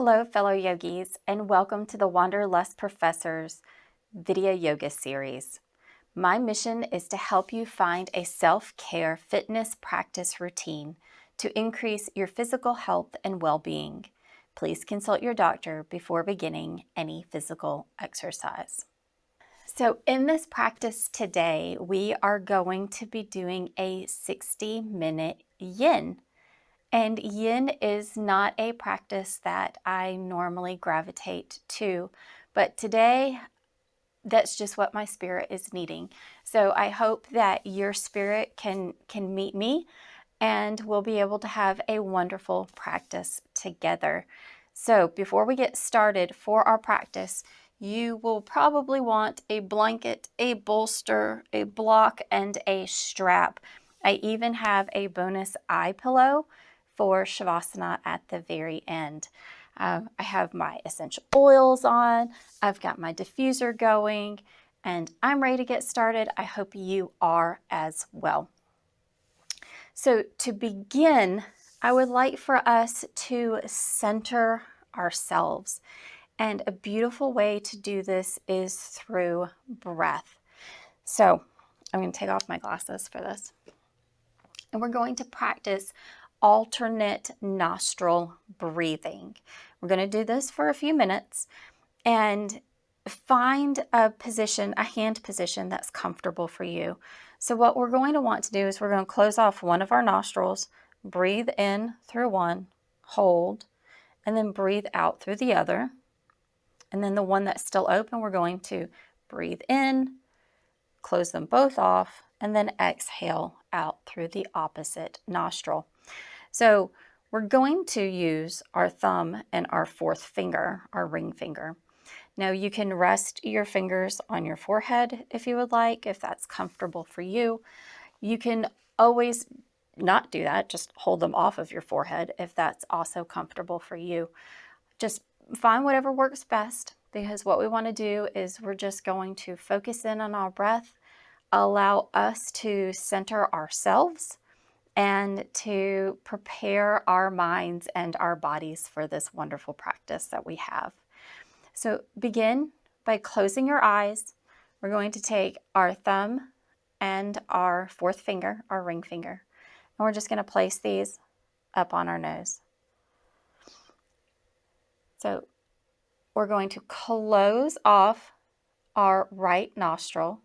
Hello, fellow yogis, and welcome to the Wanderlust Professor's video yoga series. My mission is to help you find a self-care fitness practice routine to increase your physical health and well-being. Please consult your doctor before beginning any physical exercise. So in this practice today, we are going to be doing a 60-minute yin. And yin is not a practice that I normally gravitate to, but today that's just what my spirit is needing. So I hope that your spirit can meet me and we'll be able to have a wonderful practice together. So before we get started for our practice, you will probably want a blanket, a bolster, a block, and a strap. I even have a bonus eye pillow for Shavasana at the very end. I have my essential oils on, I've got my diffuser going, and I'm ready to get started. I hope you are as well. So to begin, I would like for us to center ourselves. And a beautiful way to do this is through breath. So I'm going to take off my glasses for this. And we're going to practice alternate nostril breathing. We're going to do this for a few minutes and find a position, a hand position that's comfortable for you. So what we're going to want to do is we're going to close off one of our nostrils, breathe in through one, hold, and then breathe out through the other. And then the one that's still open, we're going to breathe in, close them both off, and then exhale out through the opposite nostril. So we're going to use our thumb and our fourth finger, our ring finger. Now you can rest your fingers on your forehead if you would like, if that's comfortable for you. You can always not do that, just hold them off of your forehead if that's also comfortable for you. Just find whatever works best, because what we want to do is we're just going to focus in on our breath, allow us to center ourselves and to prepare our minds and our bodies for this wonderful practice that we have. So begin by closing your eyes. We're going to take our thumb and our fourth finger, our ring finger, and we're just going to place these up on our nose. So we're going to close off our right nostril,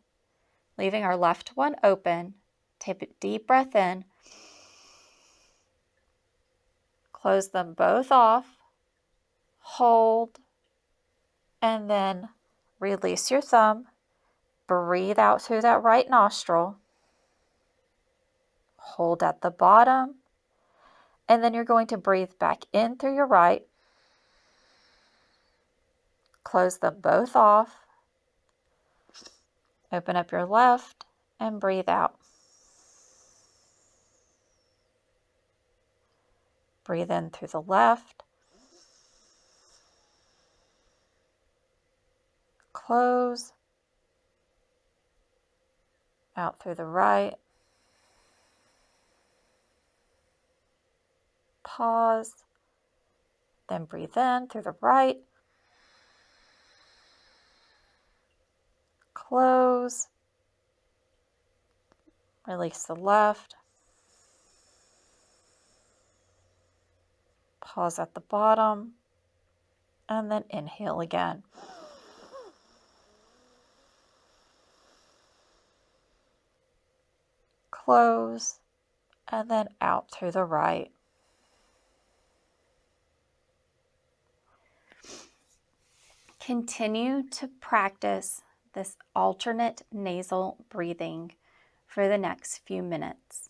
leaving our left one open. Take a deep breath in. Close them both off. Hold. And then release your thumb. Breathe out through that right nostril. Hold at the bottom. And then you're going to breathe back in through your right. Close them both off. Open up your left and breathe out. Breathe in through the left. Close. Out through the right. Pause. Then breathe in through the right. Close. Release the left. Pause at the bottom. And then inhale again. Close. And then out through the right. Continue to practice this alternate nasal breathing for the next few minutes.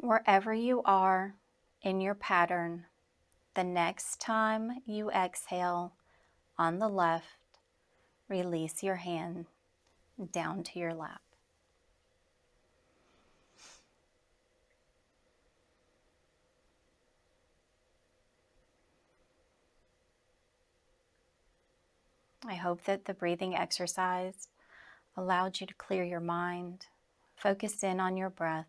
Wherever you are in your pattern, the next time you exhale on the left, release your hand down to your lap. I hope that the breathing exercise allowed you to clear your mind, focus in on your breath,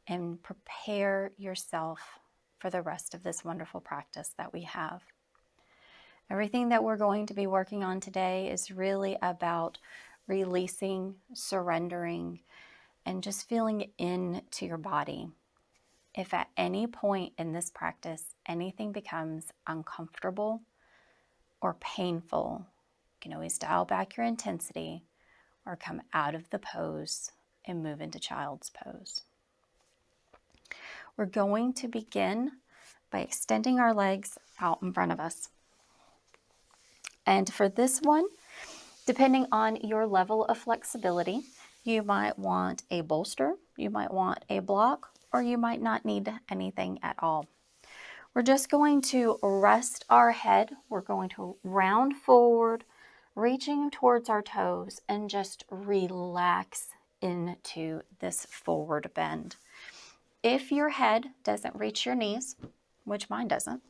and prepare yourself for the rest of this wonderful practice that we have. Everything that we're going to be working on today is really about releasing, surrendering, and just feeling into your body. If at any point in this practice anything becomes uncomfortable or painful, you can always dial back your intensity or come out of the pose and move into child's pose. We're going to begin by extending our legs out in front of us. And for this one, depending on your level of flexibility, you might want a bolster, you might want a block, or you might not need anything at all. We're just going to rest our head. We're going to round forward, reaching towards our toes, and just relax into this forward bend. If your head doesn't reach your knees, which mine doesn't,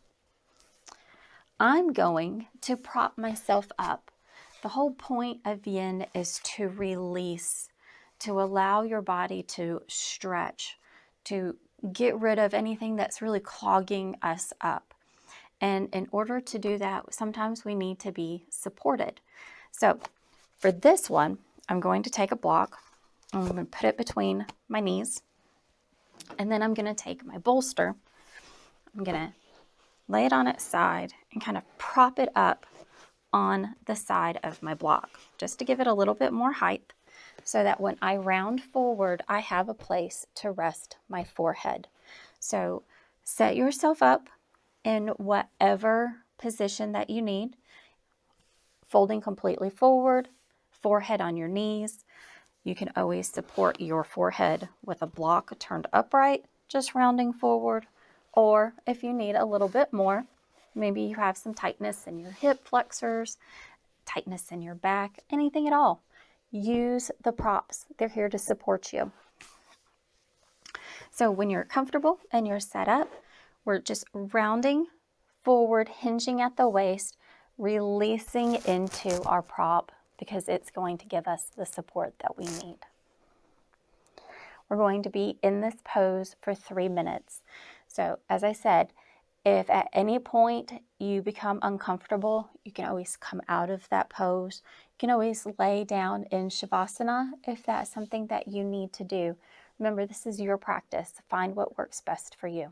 I'm going to prop myself up. The whole point of yin is to release, to allow your body to stretch, to get rid of anything that's really clogging us up. And in order to do that, sometimes we need to be supported. So for this one, I'm going to take a block. I'm going to put it between my knees. And then I'm going to take my bolster. I'm going to lay it on its side and kind of prop it up on the side of my block, just to give it a little bit more height so that when I round forward, I have a place to rest my forehead. So set yourself up in whatever position that you need, folding completely forward, forehead on your knees. You can always support your forehead with a block turned upright, just rounding forward. Or if you need a little bit more, maybe you have some tightness in your hip flexors, tightness in your back, anything at all. Use the props. They're here to support you. So when you're comfortable and you're set up, we're just rounding forward, hinging at the waist, releasing into our prop because it's going to give us the support that we need. We're going to be in this pose for 3 minutes. So as I said, if at any point you become uncomfortable, you can always come out of that pose. You can always lay down in Shavasana if that's something that you need to do. Remember, this is your practice. Find what works best for you.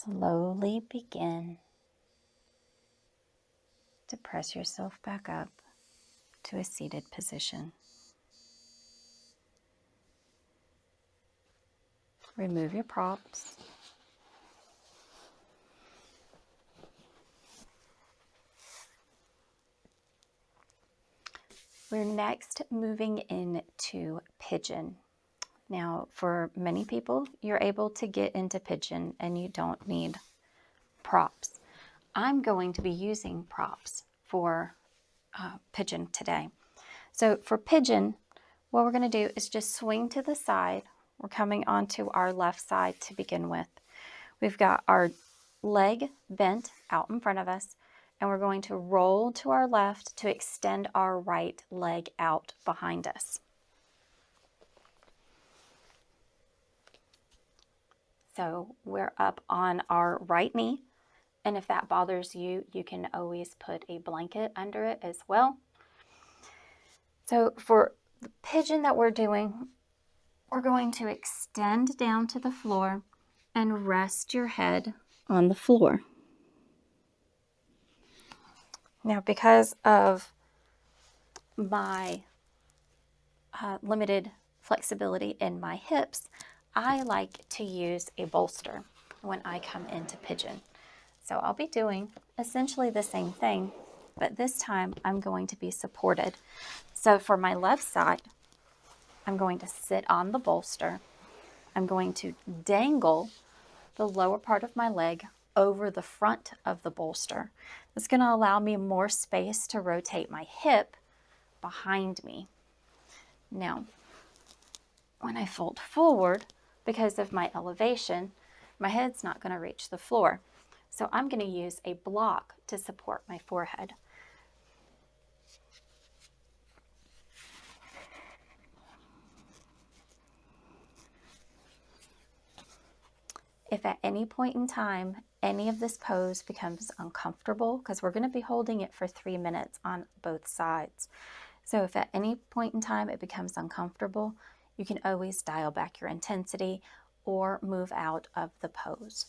Slowly begin to press yourself back up to a seated position. Remove your props. We're next moving into pigeon. Now, for many people, you're able to get into pigeon and you don't need props. I'm going to be using props for pigeon today. So for pigeon, what we're going to do is just swing to the side. We're coming onto our left side to begin with. We've got our leg bent out in front of us, and we're going to roll to our left to extend our right leg out behind us. So we're up on our right knee, and if that bothers you, you can always put a blanket under it as well. So for the pigeon that we're doing, we're going to extend down to the floor and rest your head on the floor. Now, because of my limited flexibility in my hips, I like to use a bolster when I come into pigeon. So I'll be doing essentially the same thing, but this time I'm going to be supported. So for my left side, I'm going to sit on the bolster. I'm going to dangle the lower part of my leg over the front of the bolster. It's going to allow me more space to rotate my hip behind me. Now, when I fold forward, because of my elevation, my head's not going to reach the floor. So I'm going to use a block to support my forehead. If at any point in time, any of this pose becomes uncomfortable, because we're going to be holding it for 3 minutes on both sides. So if at any point in time it becomes uncomfortable, you can always dial back your intensity or move out of the pose.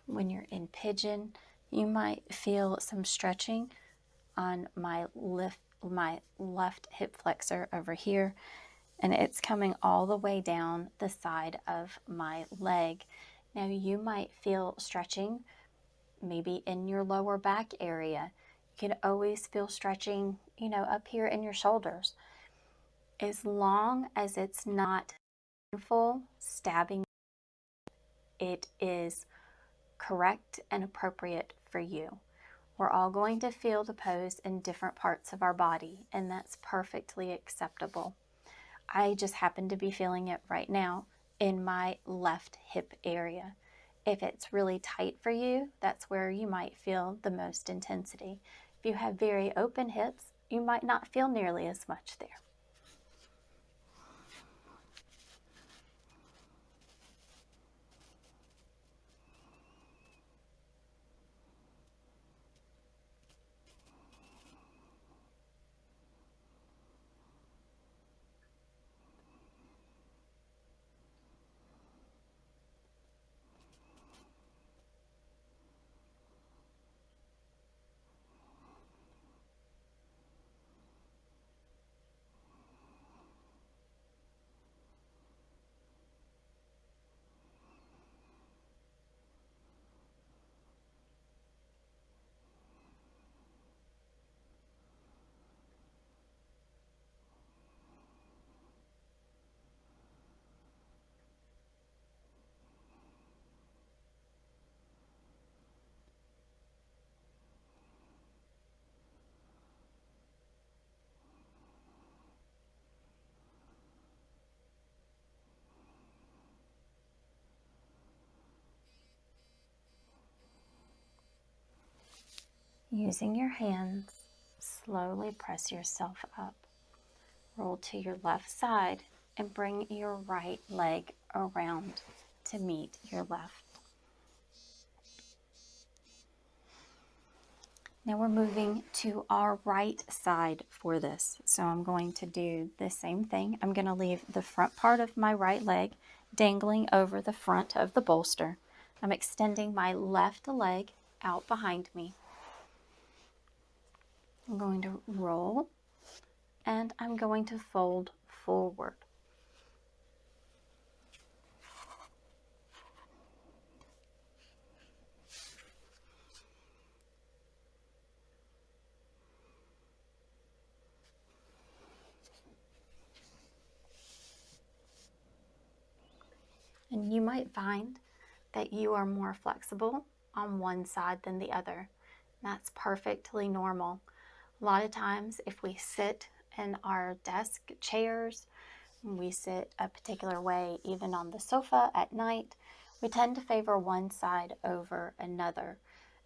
When you're in pigeon, you might feel some stretching on my left hip flexor over here, and it's coming all the way down the side of my leg. Now you might feel stretching maybe in your lower back area. You can always feel stretching, up here in your shoulders. As long as it's not painful, stabbing, it is correct and appropriate for you. We're all going to feel the pose in different parts of our body, and that's perfectly acceptable. I just happen to be feeling it right now in my left hip area. If it's really tight for you, that's where you might feel the most intensity. If you have very open hips, you might not feel nearly as much there. Using your hands, slowly press yourself up. Roll to your left side and bring your right leg around to meet your left. Now we're moving to our right side for this. So I'm going to do the same thing. I'm going to leave the front part of my right leg dangling over the front of the bolster. I'm extending my left leg out behind me. I'm going to roll and I'm going to fold forward. And you might find that you are more flexible on one side than the other. That's perfectly normal. A lot of times if we sit in our desk chairs, we sit a particular way, even on the sofa at night, we tend to favor one side over another.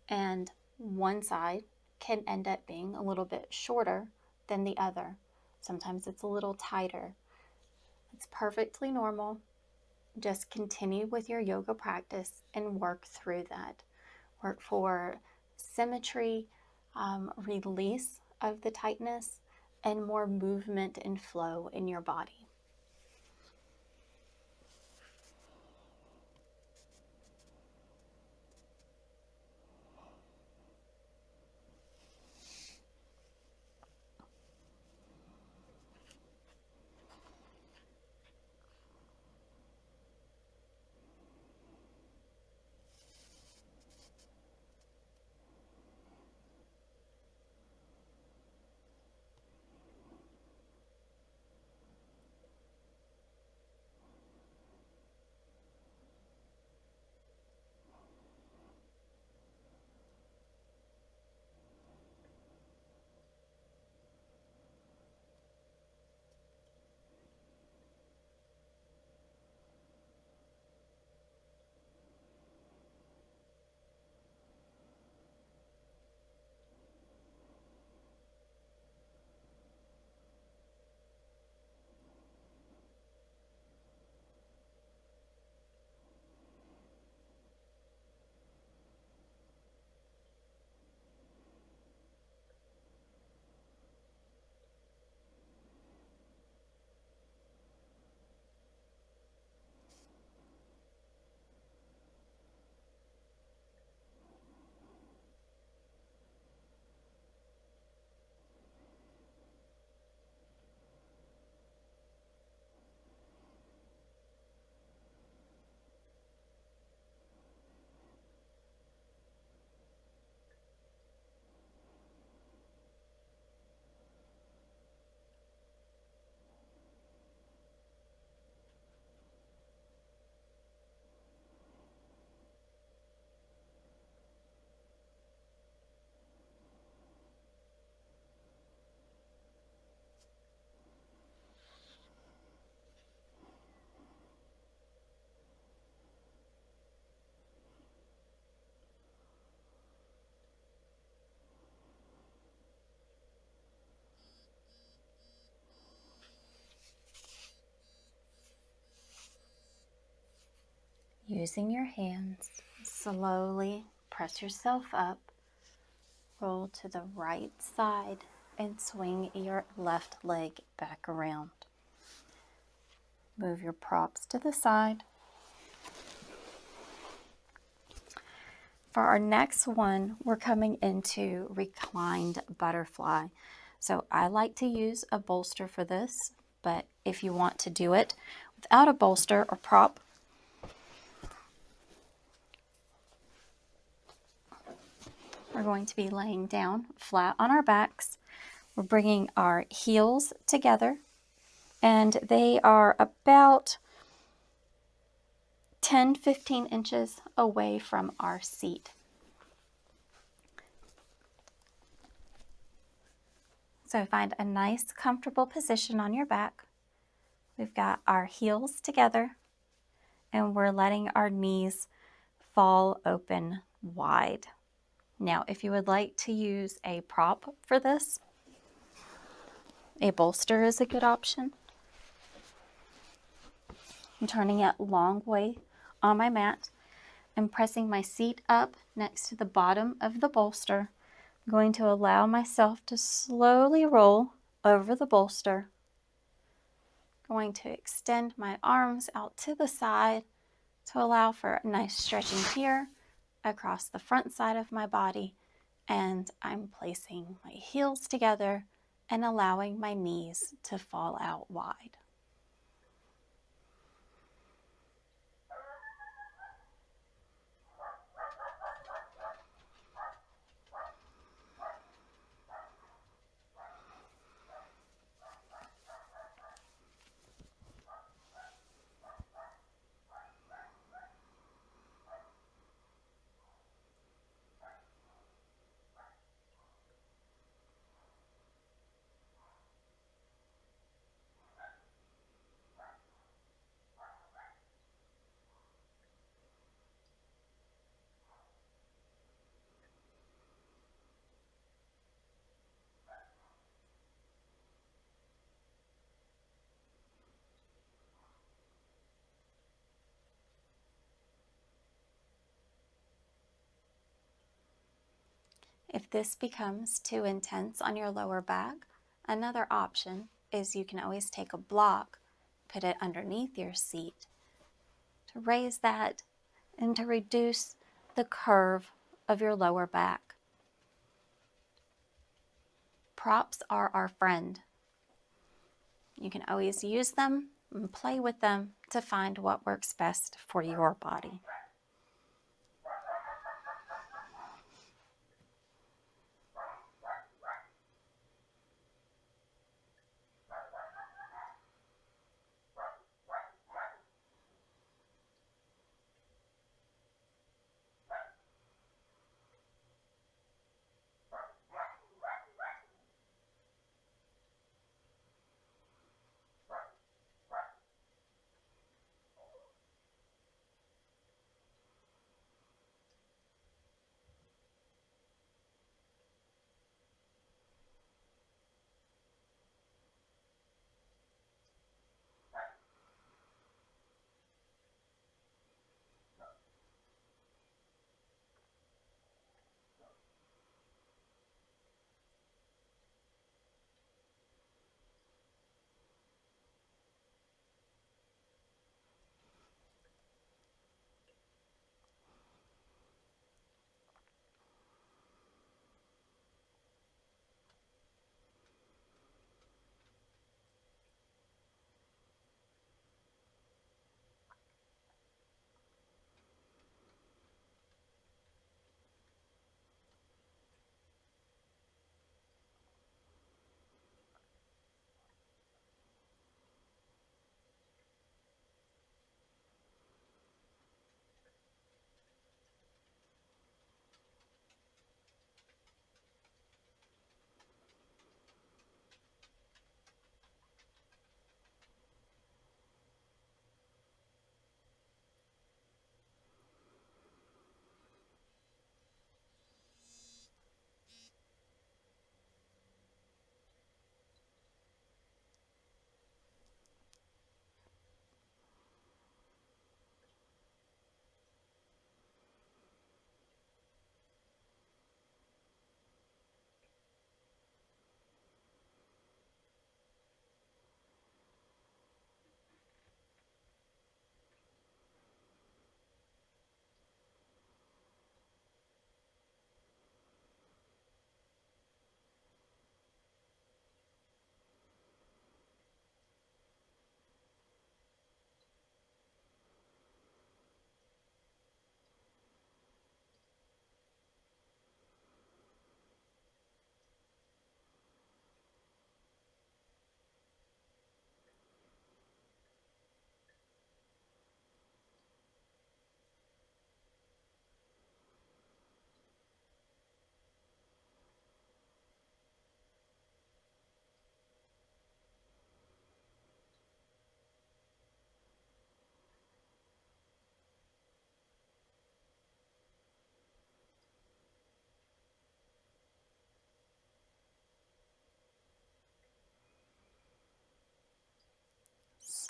And one side can end up being a little bit shorter than the other. Sometimes it's a little tighter. It's perfectly normal. Just continue with your yoga practice and work through that. Work for symmetry, release of the tightness, and more movement and flow in your body. Using your hands, slowly press yourself up, roll to the right side, and swing your left leg back around. Move your props to the side. For our next one, we're coming into reclined butterfly. So I like to use a bolster for this, but if you want to do it without a bolster or prop, we're going to be laying down flat on our backs. We're bringing our heels together, and they are about 10-15 inches away from our seat. So find a nice, comfortable position on your back. We've got our heels together, and we're letting our knees fall open wide. Now, if you would like to use a prop for this, a bolster is a good option. I'm turning it long way on my mat and pressing my seat up next to the bottom of the bolster. I'm going to allow myself to slowly roll over the bolster. Going to extend my arms out to the side to allow for a nice stretching here across the front side of my body. And I'm placing my heels together and allowing my knees to fall out wide. If this becomes too intense on your lower back, another option is you can always take a block, put it underneath your seat to raise that and to reduce the curve of your lower back. Props are our friend. You can always use them and play with them to find what works best for your body.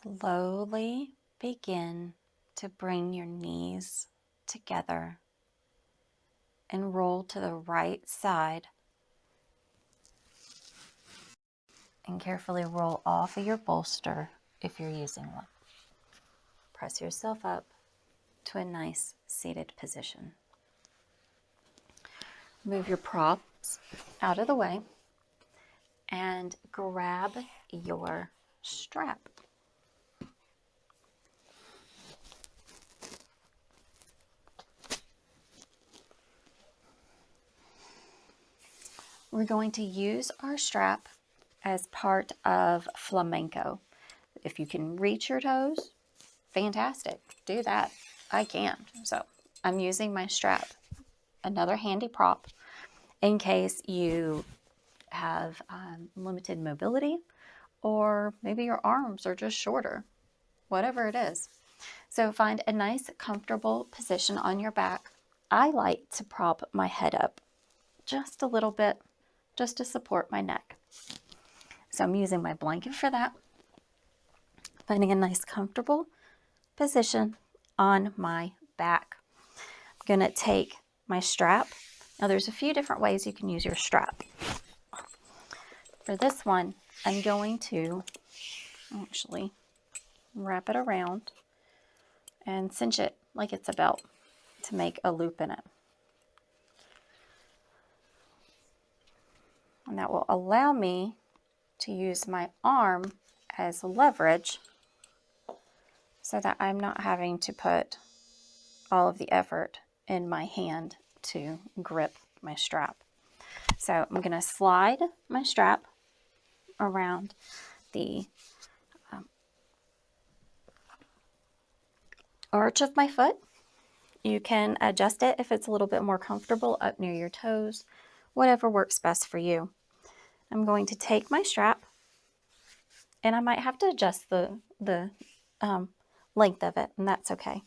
Slowly begin to bring your knees together and roll to the right side. And carefully roll off of your bolster if you're using one. Press yourself up to a nice seated position. Move your props out of the way and grab your strap. We're going to use our strap as part of flamenco. If you can reach your toes, fantastic, do that. I can't, so I'm using my strap, another handy prop in case you have limited mobility, or maybe your arms are just shorter, whatever it is. So find a nice comfortable position on your back. I like to prop my head up just a little bit, just to support my neck. So I'm using my blanket for that. Finding a nice comfortable position on my back. I'm gonna take my strap. Now there's a few different ways you can use your strap. For this one, I'm going to actually wrap it around and cinch it like it's a belt to make a loop in it. And that will allow me to use my arm as leverage so that I'm not having to put all of the effort in my hand to grip my strap. So I'm going to slide my strap around the arch of my foot. You can adjust it if it's a little bit more comfortable up near your toes, whatever works best for you. I'm going to take my strap, and I might have to adjust the length of it, and that's okay.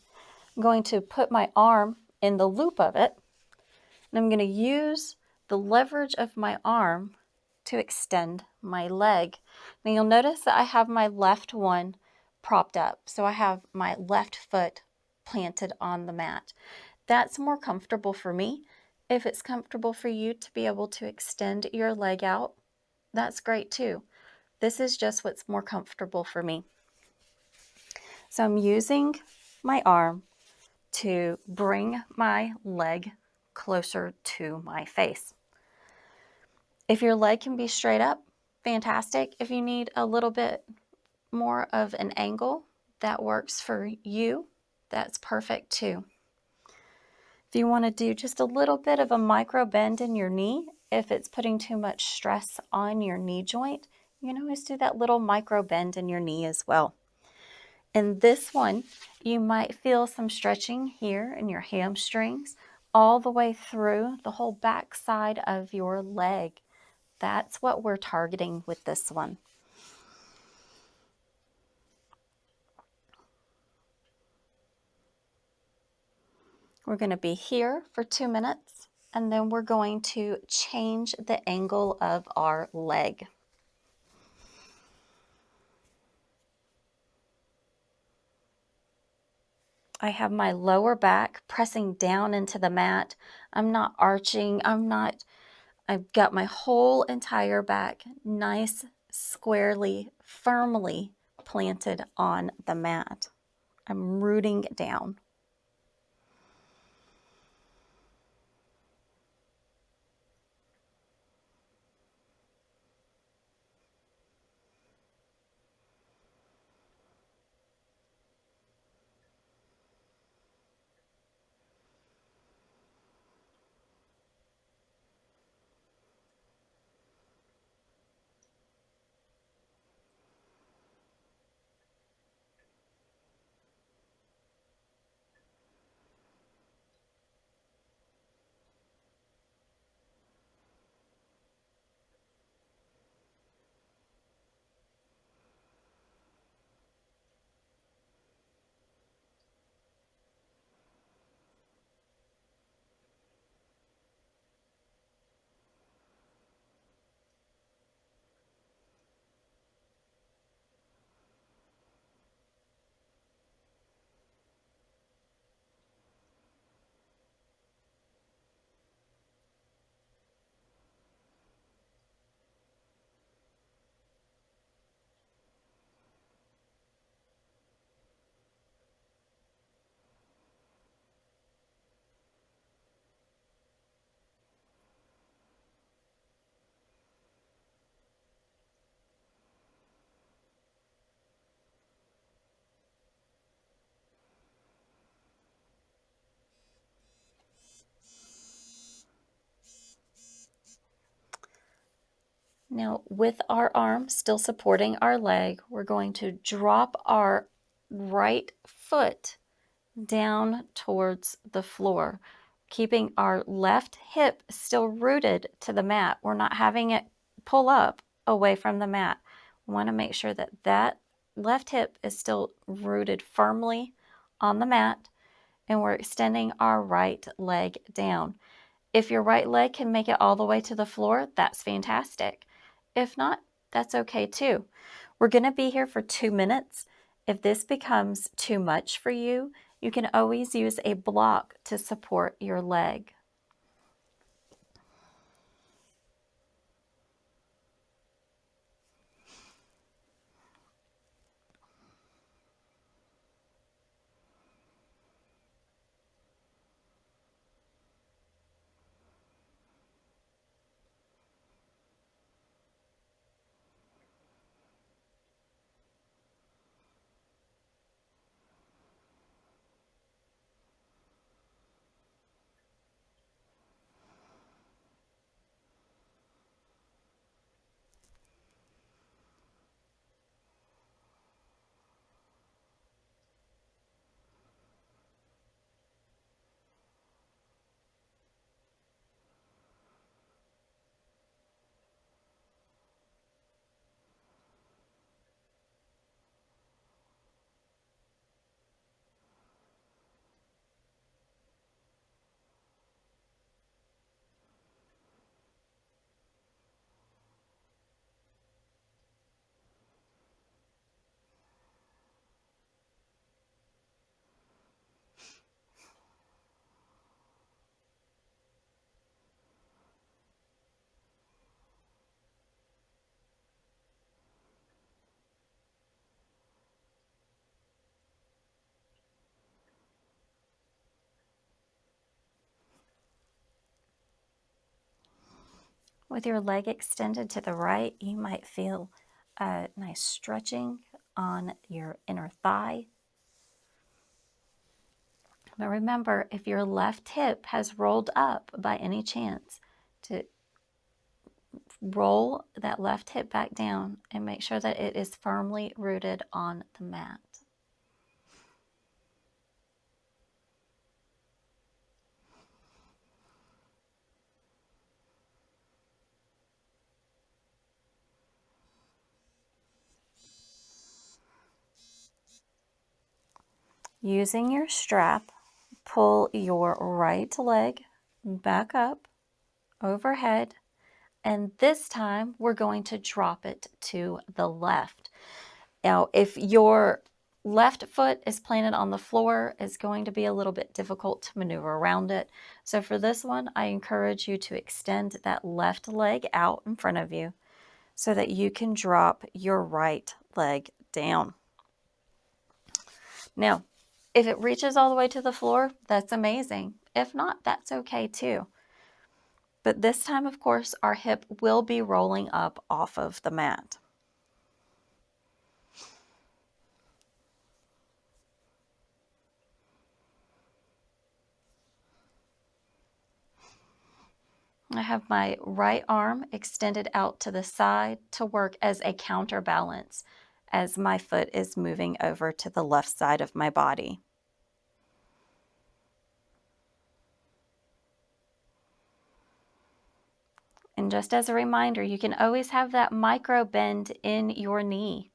I'm going to put my arm in the loop of it, and I'm going to use the leverage of my arm to extend my leg. Now you'll notice that I have my left one propped up, so I have my left foot planted on the mat. That's more comfortable for me. If it's comfortable for you to be able to extend your leg out, that's great too. This is just what's more comfortable for me. So I'm using my arm to bring my leg closer to my face. If your leg can be straight up, fantastic. If you need a little bit more of an angle that works for you, that's perfect too. If you want to do just a little bit of a micro bend in your knee, if it's putting too much stress on your knee joint, you can always do that little micro bend in your knee as well. In this one, you might feel some stretching here in your hamstrings, all the way through the whole back side of your leg. That's what we're targeting with this one. We're going to be here for 2 minutes, and then we're going to change the angle of our leg. I have my lower back pressing down into the mat. I'm not arching. I've got my whole entire back nice, squarely, firmly planted on the mat. I'm rooting down. Now, with our arm still supporting our leg, we're going to drop our right foot down towards the floor, keeping our left hip still rooted to the mat. We're not having it pull up away from the mat. We want to make sure that that left hip is still rooted firmly on the mat, and we're extending our right leg down. If your right leg can make it all the way to the floor, that's fantastic. If not, that's okay too. We're going to be here for 2 minutes. If this becomes too much for you, you can always use a block to support your leg. With your leg extended to the right, you might feel a nice stretching on your inner thigh. But remember, if your left hip has rolled up by any chance, to roll that left hip back down and make sure that it is firmly rooted on the mat. Using your strap, pull your right leg back up overhead, and this time we're going to drop it to the left. Now, if your left foot is planted on the floor, it's going to be a little bit difficult to maneuver around it. So for this one, I encourage you to extend that left leg out in front of you so that you can drop your right leg down. Now, if it reaches all the way to the floor, that's amazing. If not, that's okay too. But this time, of course, our hip will be rolling up off of the mat. I have my right arm extended out to the side to work as a counterbalance as my foot is moving over to the left side of my body. And just as a reminder, you can always have that micro bend in your knee.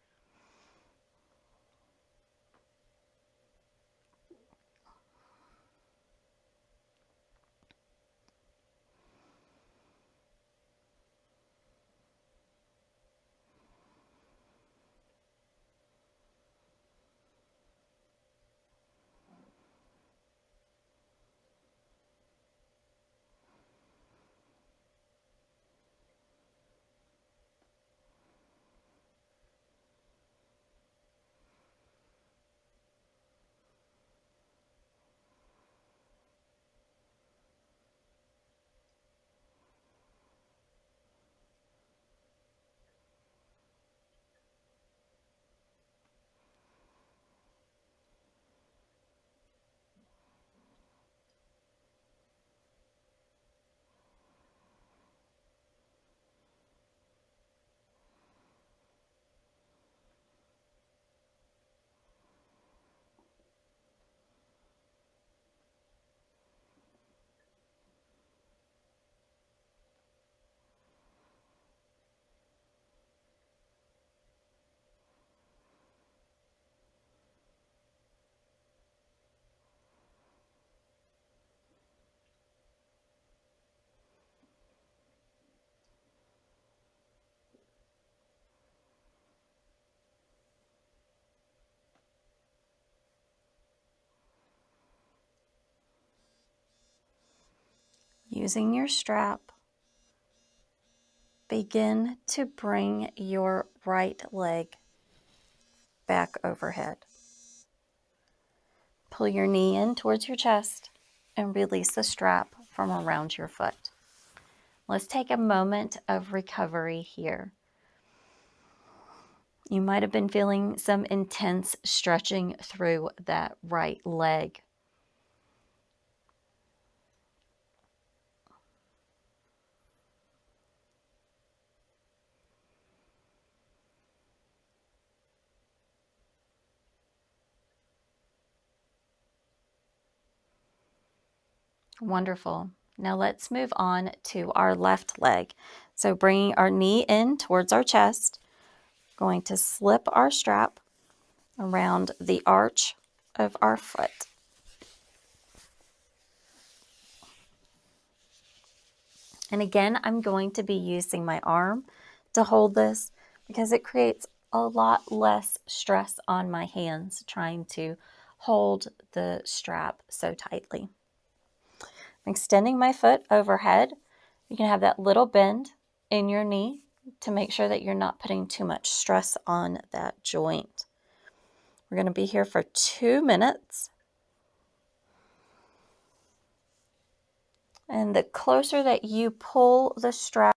Using your strap, begin to bring your right leg back overhead. Pull your knee in towards your chest and release the strap from around your foot. Let's take a moment of recovery here. You might have been feeling some intense stretching through that right leg. Wonderful. Now let's move on to our left leg. So bringing our knee in towards our chest, going to slip our strap around the arch of our foot. And again, I'm going to be using my arm to hold this because it creates a lot less stress on my hands trying to hold the strap so tightly. I'm extending my foot overhead. You can have that little bend in your knee to make sure that you're not putting too much stress on that joint. We're going to be here for 2 minutes. And the closer that you pull the strap,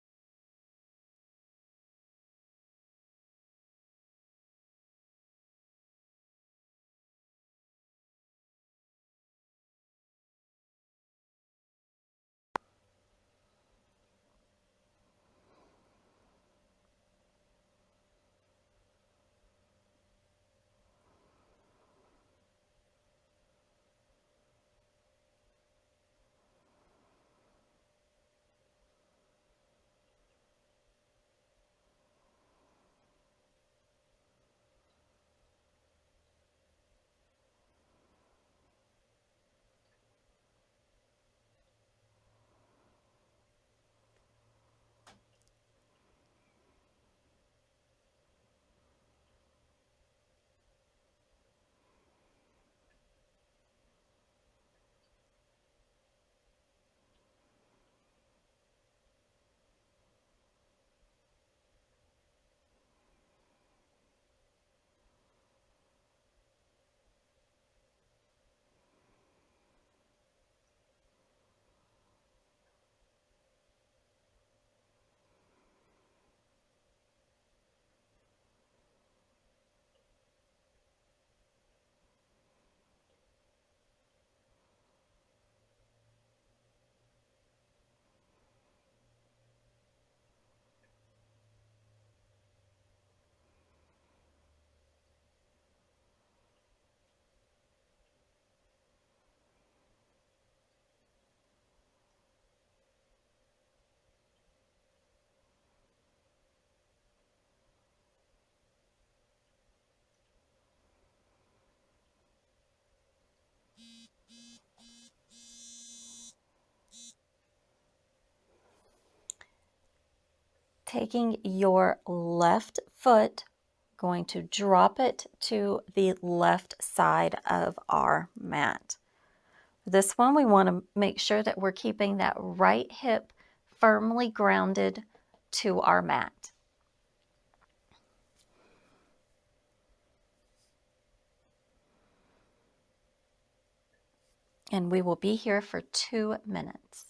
taking your left foot, going to drop it to the left side of our mat. This one, we want to make sure that we're keeping that right hip firmly grounded to our mat. And we will be here for 2 minutes.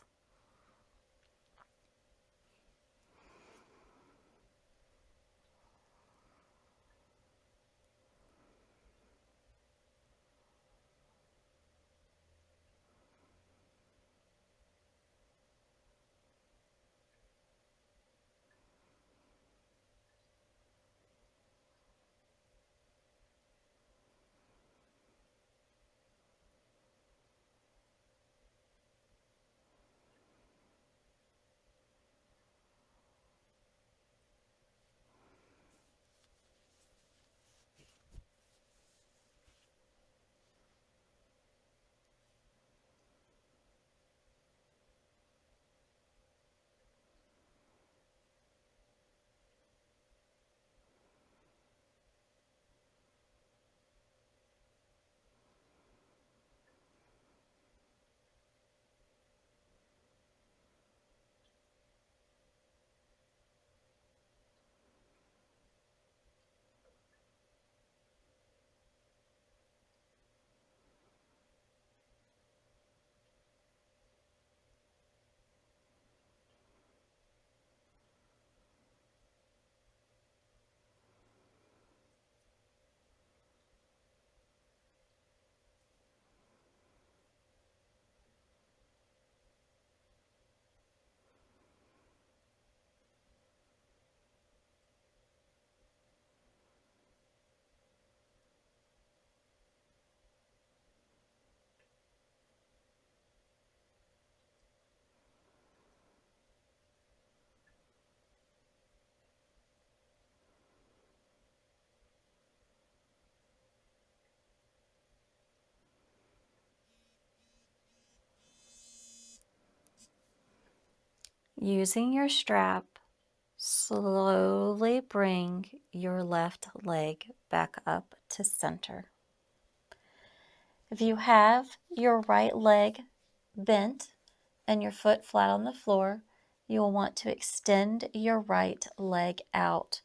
Using your strap, slowly bring your left leg back up to center. If you have your right leg bent and your foot flat on the floor, you will want to extend your right leg out.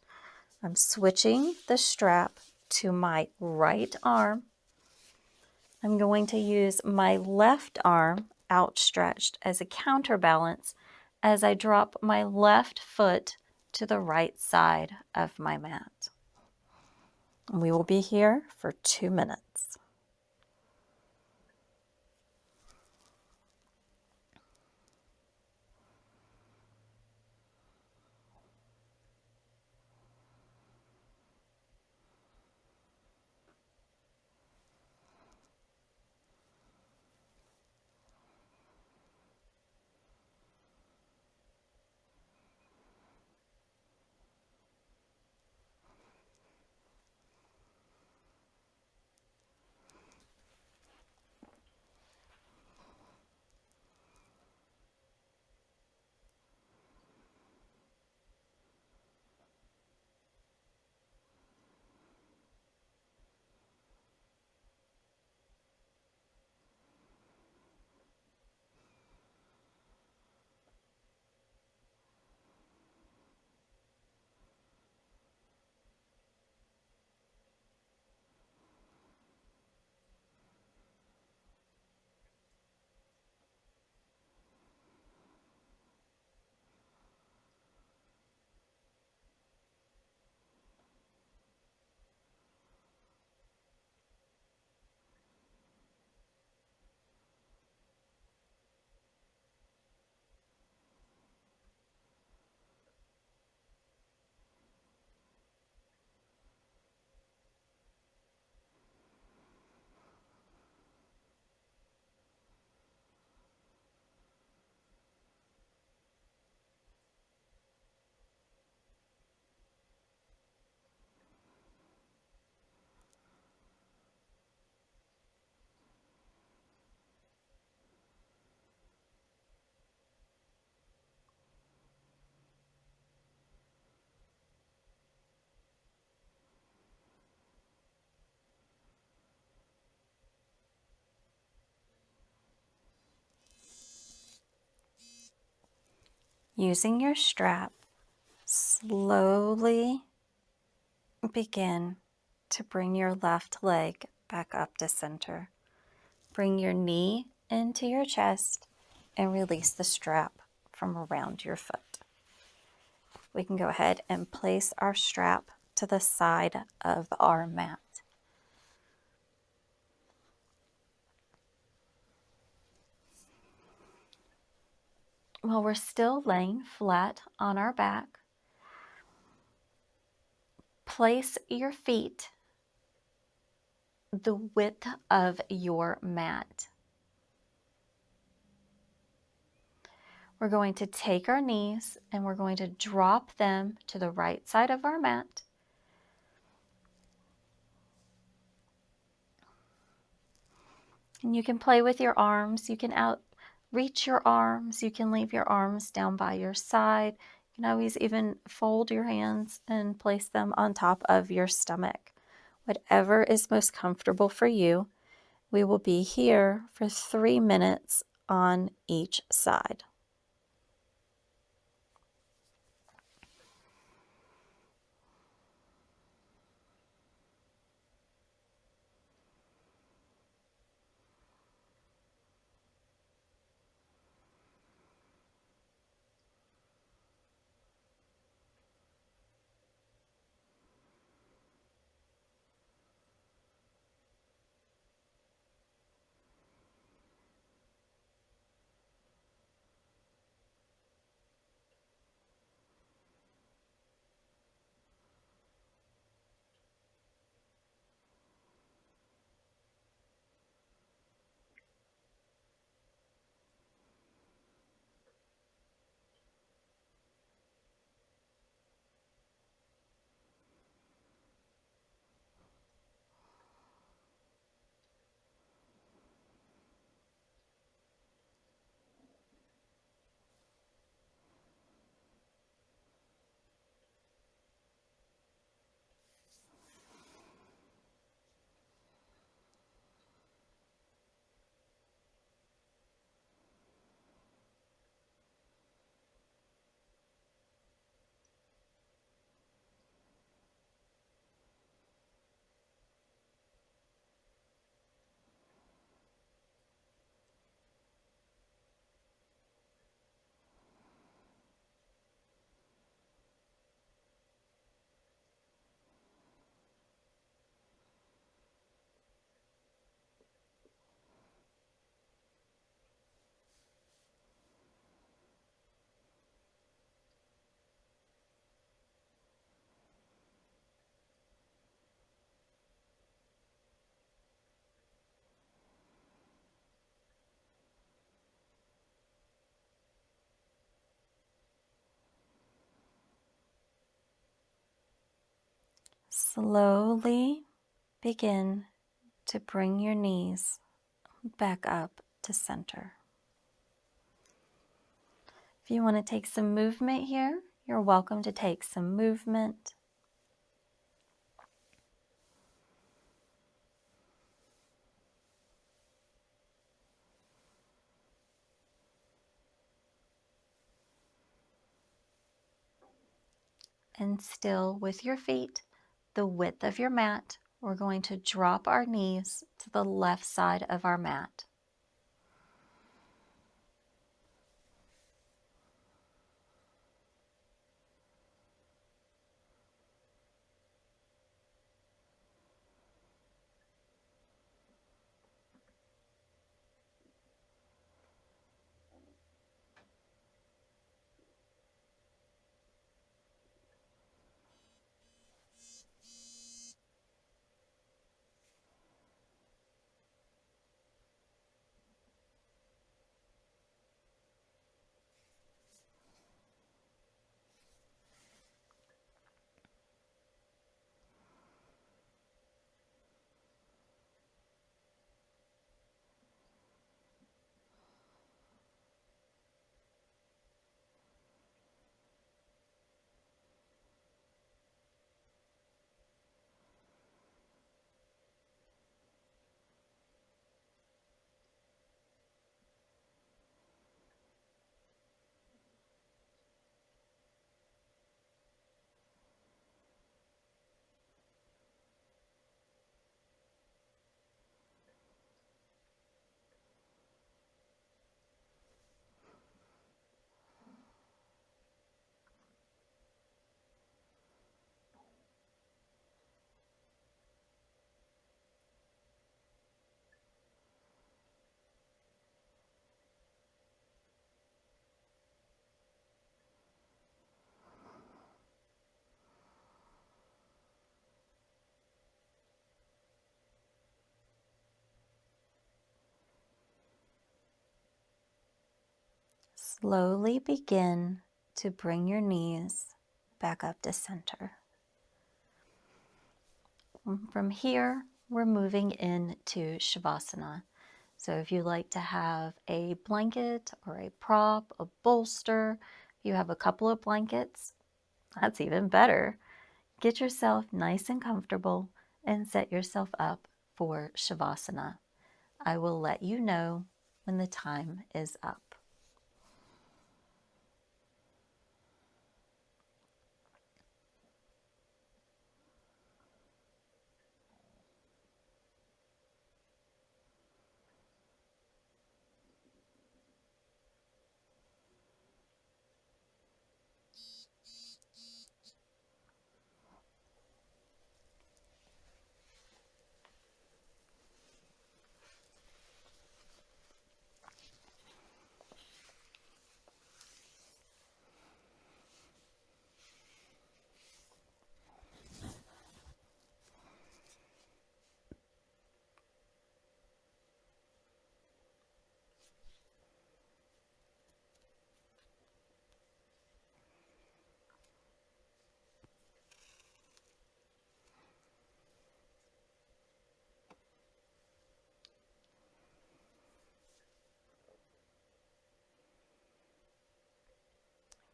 I'm switching the strap to my right arm. I'm going to use my left arm outstretched as a counterbalance as I drop my left foot to the right side of my mat. We will be here for 2 minutes. Using your strap, slowly begin to bring your left leg back up to center. Bring your knee into your chest and release the strap from around your foot. We can go ahead and place our strap to the side of our mat. While we're still laying flat on our back, place your feet the width of your mat. We're going to take our knees and we're going to drop them to the right side of our mat. And you can play with your arms. You can reach your arms. You can leave your arms down by your side. You can always even fold your hands and place them on top of your stomach. Whatever is most comfortable for you. We will be here for 3 minutes on each side. Slowly begin to bring your knees back up to center. If you want to take some movement here, you're welcome to take some movement. And still with your feet the width of your mat, we're going to drop our knees to the left side of our mat. Slowly begin to bring your knees back up to center. From here, we're moving into Shavasana. So if you like to have a blanket or a prop, a bolster, if you have a couple of blankets, that's even better. Get yourself nice and comfortable and set yourself up for Shavasana. I will let you know when the time is up.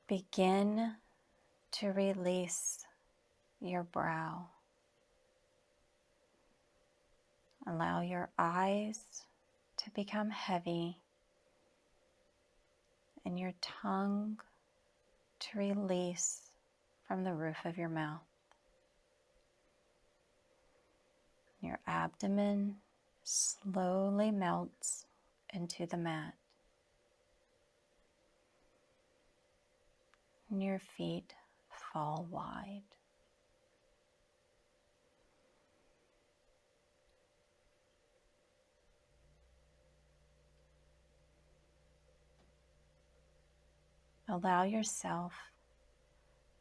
Begin to release your brow. Allow your eyes to become heavy and your tongue to release from the roof of your mouth. Your abdomen slowly melts into the mat. And your feet fall wide. Allow yourself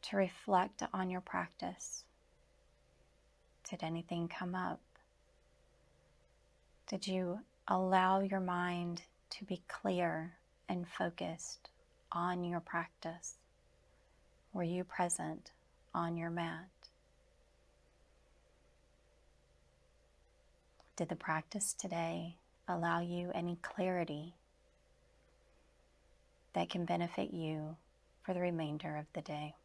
to reflect on your practice. Did anything come up? Did you allow your mind to be clear and focused on your practice? Were you present on your mat? Did the practice today allow you any clarity that can benefit you for the remainder of the day?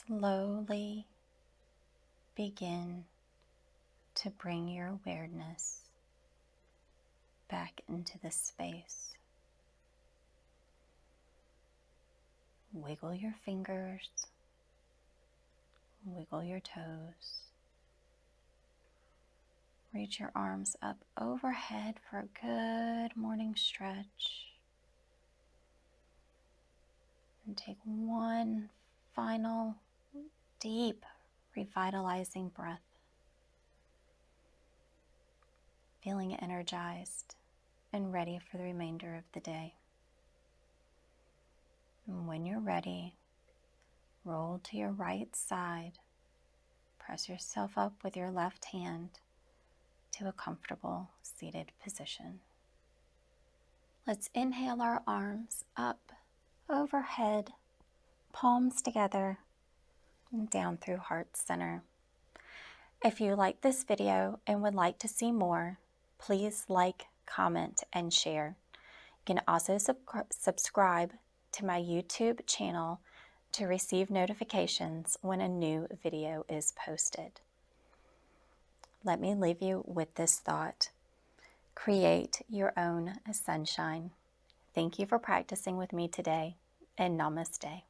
Slowly begin to bring your awareness back into this space. Wiggle your fingers, wiggle your toes. Reach your arms up overhead for a good morning stretch. And take one final deep, revitalizing breath. Feeling energized and ready for the remainder of the day. And when you're ready, roll to your right side. Press yourself up with your left hand to a comfortable seated position. Let's inhale our arms up, overhead, palms together, and down through heart center. If you like this video and would like to see more, please like, comment, and share. You can also subscribe to my YouTube channel to receive notifications when a new video is posted. Let me leave you with this thought. Create your own sunshine. Thank you for practicing with me today, and Namaste.